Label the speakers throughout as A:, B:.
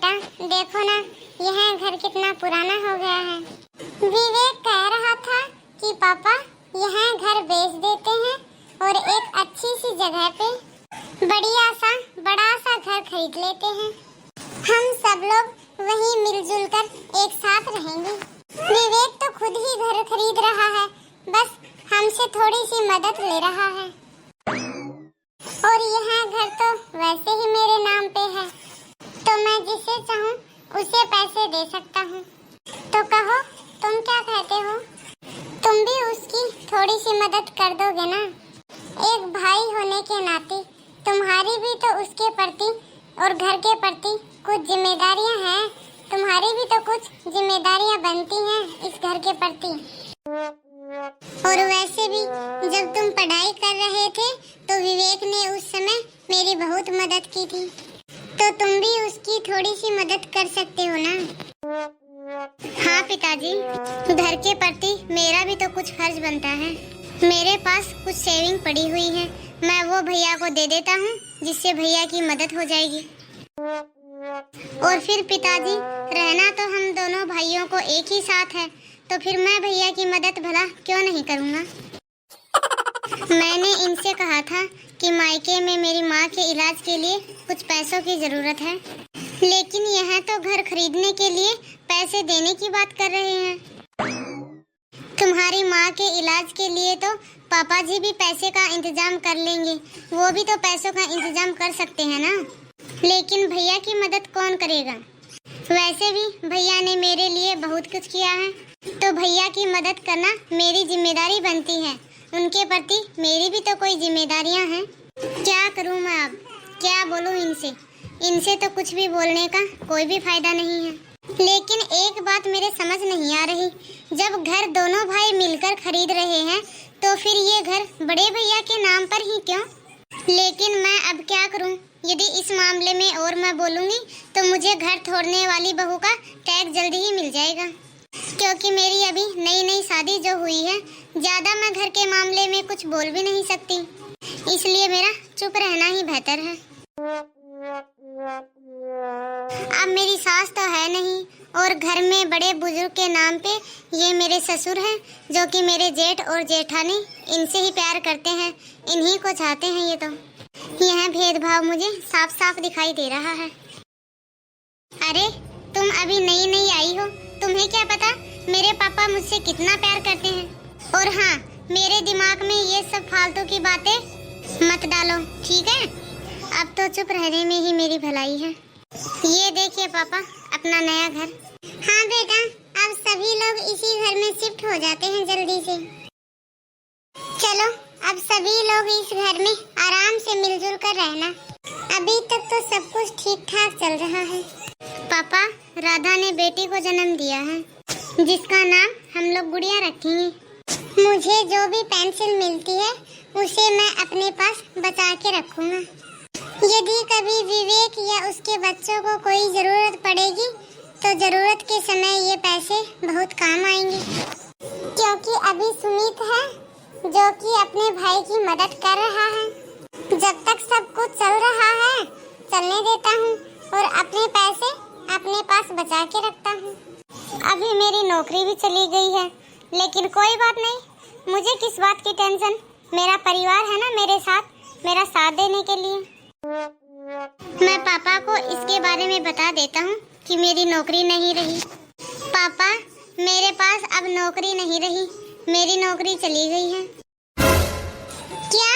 A: बेटा, देखो ना, यह घर कितना पुराना हो गया है। विवेक कह रहा था कि पापा यह घर बेच देते हैं और एक अच्छी सी जगह पे बड़ा सा घर खरीद लेते हैं। हम सब लोग वहीं मिलजुल कर एक साथ रहेंगे। विवेक तो खुद ही घर खरीद रहा है, बस हमसे थोड़ी सी मदद ले रहा है। और यह घर तो वैसे ही मेरे नाम पे है, तो मैं जिसे चाहूँ उसे पैसे दे सकता हूँ। तो कहो, तुम क्या कहते हो? तुम भी उसकी थोड़ी सी मदद कर दोगे ना? एक भाई होने के नाते तुम्हारी भी तो उसके प्रति और घर के प्रति कुछ जिम्मेदारियां हैं। तुम्हारी भी तो कुछ जिम्मेदारियां बनती हैं इस घर के प्रति। और वैसे भी जब तुम पढ़ाई कर रहे थे तो विवेक ने उस समय मेरी बहुत मदद की थी, तो तुम भी उसकी थोड़ी सी मदद कर सकते हो ना? हाँ पिताजी, घर के प्रति मेरा भी तो कुछ फर्ज बनता है। मेरे पास कुछ सेविंग पड़ी हुई है, मैं वो भैया को दे देता हूँ, जिससे भैया की मदद हो जाएगी। और फिर पिताजी, रहना तो हम दोनों भाइयों को एक ही साथ है, तो फिर मैं भैया की मदद भला क्यों नहीं करूँगा? मैंने इनसे कहा था कि मायके में मेरी माँ के इलाज के लिए कुछ पैसों की जरूरत है, लेकिन यह तो घर खरीदने के लिए पैसे देने की बात कर रहे हैं। तुम्हारी माँ के इलाज के लिए तो पापा जी भी पैसे का इंतजाम कर लेंगे, वो भी तो पैसों का इंतजाम कर सकते हैं ना। लेकिन भैया की मदद कौन करेगा? वैसे भी भैया ने मेरे लिए बहुत कुछ किया है, तो भैया की मदद करना मेरी जिम्मेदारी बनती है। उनके प्रति मेरी भी तो कोई जिम्मेदारियां हैं। क्या करूं मैं अब? क्या बोलूं इनसे? इनसे तो कुछ भी बोलने का कोई भी फायदा नहीं है। लेकिन एक बात मेरे समझ नहीं आ रही, जब घर दोनों भाई मिलकर खरीद रहे हैं तो फिर ये घर बड़े भैया के नाम पर ही क्यों? लेकिन मैं अब क्या करूं? यदि इस मामले में और मैं बोलूंगी तो मुझे घर छोड़ने वाली बहू का टैग जल्दी ही मिल जाएगा, क्योंकि मेरी अभी नई शादी जो हुई है, ज्यादा मैं घर के मामले में कुछ बोल भी नहीं सकती, इसलिए मेरा चुप रहना ही बेहतर है। अब मेरी सास तो है नहीं, और घर में बड़े बुजुर्ग के नाम पे ये मेरे ससुर हैं, जो कि मेरे जेठ और जेठानी इनसे ही प्यार करते हैं, इन्हीं को चाहते हैं। ये तो यह भेदभाव मुझे साफ साफ दिखाई दे रहा है। अरे तुम अभी नई आई हो, तुम्हें क्या पता मेरे पापा मुझसे कितना प्यार करते हैं। और हाँ, मेरे दिमाग में ये सब फालतू की बातें मत डालो, ठीक है? अब तो चुप रहने में ही मेरी भलाई है। ये देखिए पापा, अपना नया घर। हाँ बेटा, अब सभी लोग इसी घर में शिफ्ट हो जाते हैं जल्दी से। चलो अब सभी लोग इस घर में आराम से मिलजुल कर रहना। अभी तक तो सब कुछ ठीक ठाक चल रहा है। पापा, राधा ने बेटी को जन्म दिया है, जिसका नाम हम लोग गुड़िया रखेंगे। मुझे जो भी पेंसिल मिलती है उसे मैं अपने पास बचा के रखूंगा। यदि कभी विवेक या उसके बच्चों को कोई जरूरत पड़ेगी तो जरूरत के समय ये पैसे बहुत काम आएंगे। क्योंकि अभी सुमित है जो कि अपने भाई की मदद कर रहा है। जब तक सब कुछ चल रहा है चलने देता हूँ और अपने पैसे अपने पास बचा के रखता हूँ। अभी मेरी नौकरी भी चली गई है, लेकिन कोई बात नहीं, मुझे किस बात की टेंशन? मेरा परिवार है ना मेरे साथ, मेरा साथ देने के लिए। मैं पापा को इसके बारे में बता देता हूँ कि मेरी नौकरी नहीं रही। पापा, मेरे पास अब नौकरी नहीं रही, मेरी नौकरी चली गई है। क्या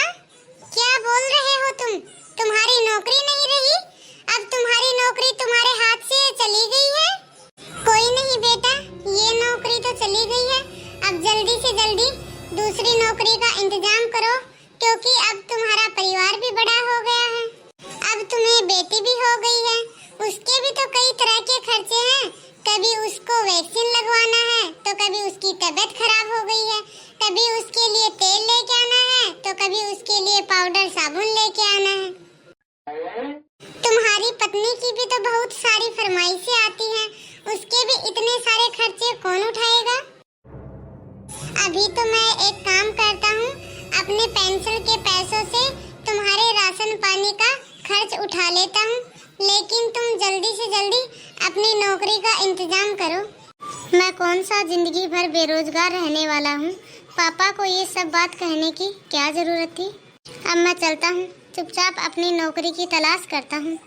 A: क्या बोल रहे हो तुम? तुम्हारी नौकरी नहीं रही? अब तुम्हारी नौकरी तुम्हारे हाथ से चली गई है? कोई नहीं बेटा, ये नौकरी तो चली गई है, अब जल्दी से जल्दी दूसरी नौकरी का इंतजाम करो, क्योंकि अब तुम्हारा परिवार भी बड़ा हो गया है। अब तुम्हें बेटी भी हो गई है, उसके भी तो कई तरह के खर्चे हैं। कभी उसको वैक्सीन लगवाना है, तो कभी उसकी तबीयत खराब हो गई है, कभी उसके लिए तेल लेके आना है, तो कभी उसके लिए पाउडर साबुन लेके आना है। तुम्हारी पत्नी की भी तो बहुत सारी फरमाइशें आती हैं, उसके भी इतने सारे खर्चे कौन उठाएगा? अभी तो मैं एक काम करता हूँ, अपने पेंशन के पैसों से तुम्हारे राशन पानी का खर्च उठा लेता हूँ, लेकिन तुम जल्दी से जल्दी अपनी नौकरी का इंतजाम करो। मैं कौन सा जिंदगी भर बेरोजगार रहने वाला हूँ। पापा को ये सब बात कहने की क्या जरूरत थी। अब मैं चलता हूँ, चुपचाप अपनी नौकरी की तलाश करता हूँ।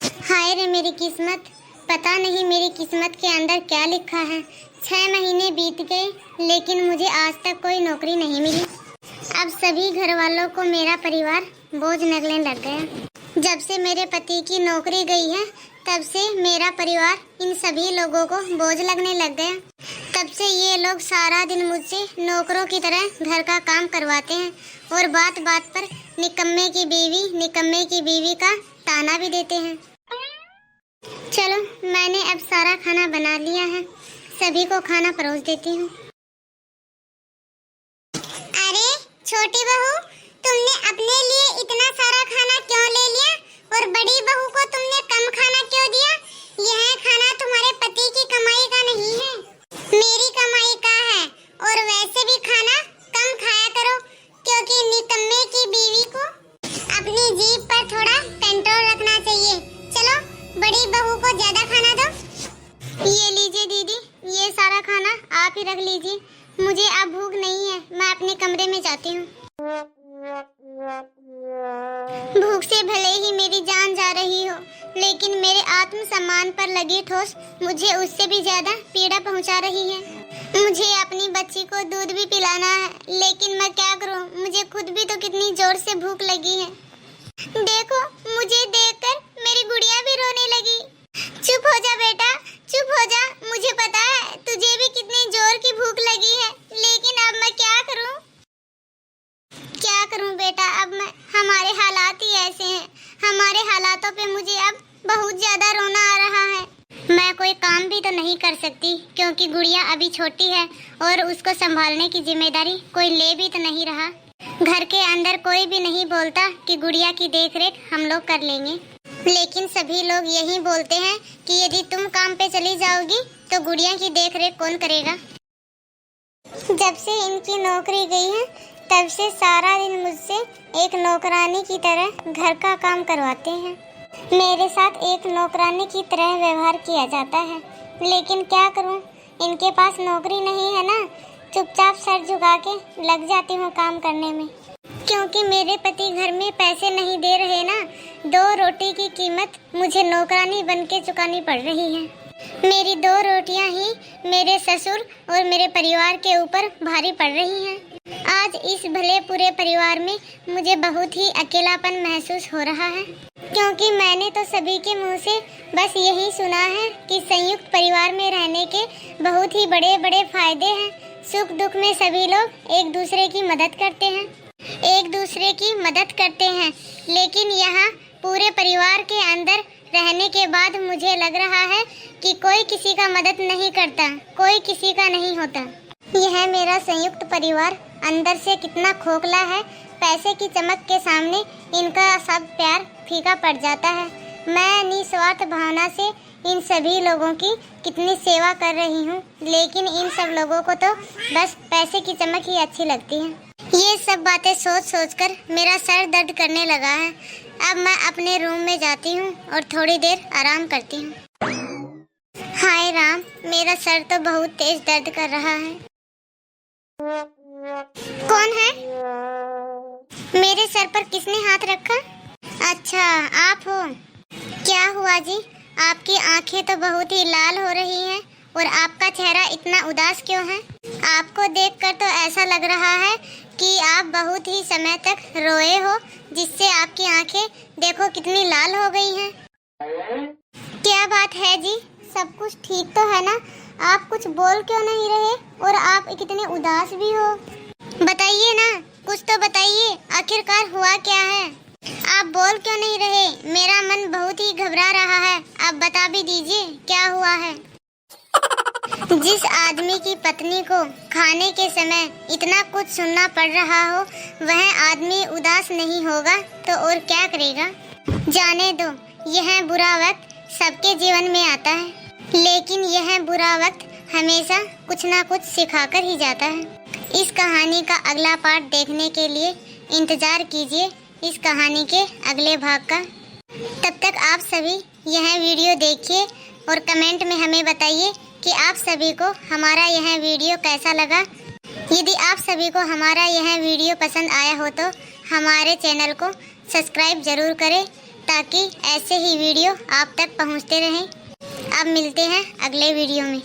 A: हाय रे मेरी किस्मत, पता नहीं मेरी किस्मत के अंदर क्या लिखा है। 6 महीने बीत गए लेकिन मुझे आज तक कोई नौकरी नहीं मिली। अब सभी घर वालों को मेरा परिवार बोझ लगने लग गया। जब से मेरे पति की नौकरी गई है तब से मेरा परिवार इन सभी लोगों को बोझ लगने लग गया। तब से ये लोग सारा दिन मुझसे नौकरों की तरह घर का काम करवाते हैं और बात बात पर निकम्मे की बीवी का ताना भी देते हैं। चलो, मैंने अब सारा खाना बना लिया है, सभी को खाना परोस देती हूँ। अरे छोटी बहू, तुमने अपने लिए इतना सारा खाना क्यों ले लिया और बड़ी बहू को तुमने कम खाना क्यों दिया? यह खाना तुम्हारे पति की कमाई का नहीं है, मेरी कमाई का है। और वैसे भी खाना कम खाया करो क्योंकि निकम्मे की बीवी को अपनी जीभ पर थोड़ा कंट्रोल रखना चाहिए। चलो, बड़ी बहू को ज्यादा खाना दो। ये लीजिए दीदी, ये सारा खाना आप ही रख लीजिए, मुझे अब भूख नहीं है, मैं अपने कमरे में जाती हूँ। भूख से भले ही मेरी जान जा रही हो, लेकिन मेरे आत्मसम्मान पर लगी ठोस मुझे उससे भी ज्यादा पीड़ा पहुंचा रही है। मुझे अपनी बच्ची को दूध भी पिलाना है, लेकिन मैं क्या करूं, मुझे खुद भी तो कितनी जोर से भूख लगी है। देखो, मुझे देखकर मेरी गुड़िया भी रोने लगी। चुप हो जा बेटा, चुप हो जा, मुझे पता है तुझे भी कितनी जोर की भूख लगी है, लेकिन अब मैं क्या करूं? क्या करूं बेटा, अब मैं, हमारे हालात ही ऐसे हैं। हमारे हालातों पे मुझे अब बहुत ज्यादा रोना आ रहा है। मैं कोई काम भी तो नहीं कर सकती क्योंकि गुड़िया अभी छोटी है और उसको संभालने की जिम्मेदारी कोई ले भी तो नहीं रहा। घर के अंदर कोई भी नहीं बोलता कि गुड़िया की देखरेख हम लोग कर लेंगे, लेकिन सभी लोग यही बोलते हैं कि यदि तुम काम पे चली जाओगी तो गुड़िया की देखरेख कौन करेगा। जब से इनकी नौकरी गई है तब से सारा दिन मुझसे एक नौकरानी की तरह घर का काम करवाते हैं। मेरे साथ एक नौकरानी की तरह व्यवहार किया जाता है, लेकिन क्या करूं, इनके पास नौकरी नहीं है ना, चुपचाप सर झुका के लग जाती हूँ काम करने में। क्योंकि मेरे पति घर में पैसे नहीं दे रहे ना, 2 रोटी की कीमत मुझे नौकरानी बनके चुकानी पड़ रही है। मेरी 2 रोटियां ही मेरे ससुर और मेरे परिवार के ऊपर भारी पड़ रही हैं। आज इस भले पूरे परिवार में मुझे बहुत ही अकेलापन महसूस हो रहा है, क्योंकि मैंने तो सभी के मुंह से बस यही सुना है कि संयुक्त परिवार में रहने के बहुत ही बड़े बड़े फायदे हैं। सुख दुख में सभी लोग एक दूसरे की मदद करते हैं, लेकिन यहाँ पूरे परिवार के अंदर रहने के बाद मुझे लग रहा है कि कोई किसी का मदद नहीं करता, कोई किसी का नहीं होता। यह मेरा संयुक्त परिवार अंदर से कितना खोखला है, पैसे की चमक के सामने इनका सब प्यार फीका पड़ जाता है। मैं निस्वार्थ भावना से इन सभी लोगों की कितनी सेवा कर रही हूँ, लेकिन इन सब लोगों को तो बस पैसे की चमक ही अच्छी लगती है। ये सब बातें सोच सोच कर मेरा सर दर्द करने लगा है। अब मैं अपने रूम में जाती हूँ और थोड़ी देर आराम करती हूँ। हाय राम, मेरा सर तो बहुत तेज दर्द कर रहा है। कौन है? मेरे सर पर किसने हाथ रखा? अच्छा, आप हो। क्या हुआ जी? आपकी आंखें तो बहुत ही लाल हो रही हैं और आपका चेहरा इतना उदास क्यों है? आपको देखकर तो ऐसा लग रहा है कि आप बहुत ही समय तक रोए हो, जिससे आपकी आंखें देखो कितनी लाल हो गई हैं। क्या बात है जी? सब कुछ ठीक तो है ना? आप कुछ बोल क्यों नहीं रहे और आप कितने उदास भी हो? बताइए ना, कुछ तो बताइए, आखिरकार हुआ क्या है? आप बोल क्यों नहीं रहे? मेरा मन बहुत ही घबरा रहा है, आप बता भी दीजिए क्या हुआ है। जिस आदमी की पत्नी को खाने के समय इतना कुछ सुनना पड़ रहा हो, वह आदमी उदास नहीं होगा तो और क्या करेगा? जाने दो, यह बुरा वक्त सबके जीवन में आता है, लेकिन यह बुरा वक्त हमेशा कुछ ना कुछ सिखाकर ही जाता है। इस कहानी का अगला पार्ट देखने के लिए इंतजार कीजिए इस कहानी के अगले भाग का। तब तक आप सभी यह वीडियो देखिए और कमेंट में हमें बताइए कि आप सभी को हमारा यह वीडियो कैसा लगा। यदि आप सभी को हमारा यह वीडियो पसंद आया हो तो हमारे चैनल को सब्सक्राइब ज़रूर करें ताकि ऐसे ही वीडियो आप तक पहुंचते रहें। अब मिलते हैं अगले वीडियो में।